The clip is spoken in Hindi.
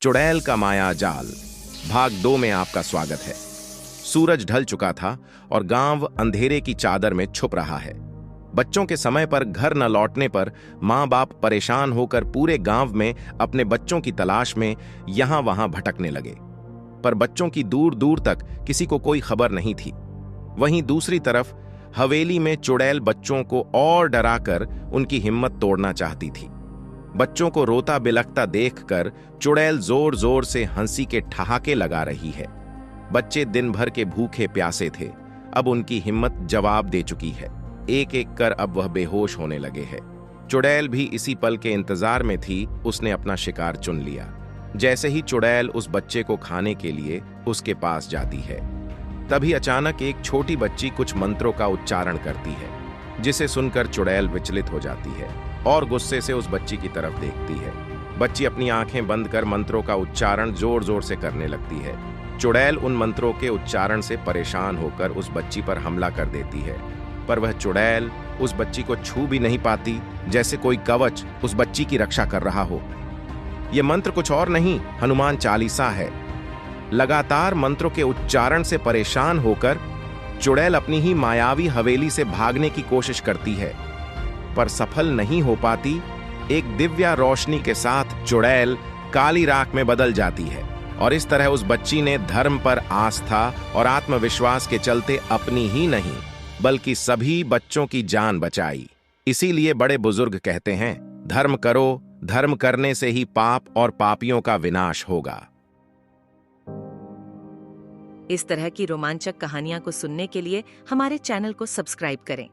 चुड़ैल का माया जाल भाग 2 में आपका स्वागत है। सूरज ढल चुका था और गांव अंधेरे की चादर में छुप रहा है। बच्चों के समय पर घर न लौटने पर माँ बाप परेशान होकर पूरे गांव में अपने बच्चों की तलाश में यहां वहां भटकने लगे, पर बच्चों की दूर दूर तक किसी को कोई खबर नहीं थी। वहीं दूसरी तरफ हवेली में चुड़ैल बच्चों को और डराकर उनकी हिम्मत तोड़ना चाहती थी। बच्चों को रोता बिलखता देखकर चुड़ैल जोर जोर से हंसी के ठहाके लगा रही है। बच्चे दिन भर के भूखे प्यासे थे, अब उनकी हिम्मत जवाब दे चुकी है। एक एक कर अब वह बेहोश होने लगे हैं। चुड़ैल भी इसी पल के इंतजार में थी। उसने अपना शिकार चुन लिया। जैसे ही चुड़ैल उस बच्चे को खाने के लिए उसके पास जाती है, तभी अचानक एक छोटी बच्ची कुछ मंत्रों का उच्चारण करती है, जिसे सुनकर चुड़ैल विचलित हो जाती है और गुस्से से उस बच्ची की तरफ देखती है। बच्ची अपनी आंखें बंद कर मंत्रों का उच्चारण जोर जोर से करने लगती है। चुड़ैल उन मंत्रों के उच्चारण से परेशान होकर उस बच्ची पर हमला कर देती है, पर वह चुड़ैल उस बच्ची को छू भी नहीं पाती, जैसे कोई कवच उस बच्ची की रक्षा कर रहा हो। यह मंत्र कुछ और नहीं, हनुमान चालीसा है। लगातार मंत्रों के उच्चारण से परेशान होकर चुड़ैल अपनी ही मायावी हवेली से भागने की कोशिश करती है, पर सफल नहीं हो पाती। एक दिव्या रोशनी के साथ चुड़ैल काली राख में बदल जाती है और इस तरह उस बच्ची ने धर्म पर आस्था और आत्मविश्वास के चलते अपनी ही नहीं बल्कि सभी बच्चों की जान बचाई। इसीलिए बड़े बुजुर्ग कहते हैं, धर्म करो, धर्म करने से ही पाप और पापियों का विनाश होगा। इस तरह की रोमांचक कहानियां को सुनने के लिए हमारे चैनल को सब्सक्राइब करें।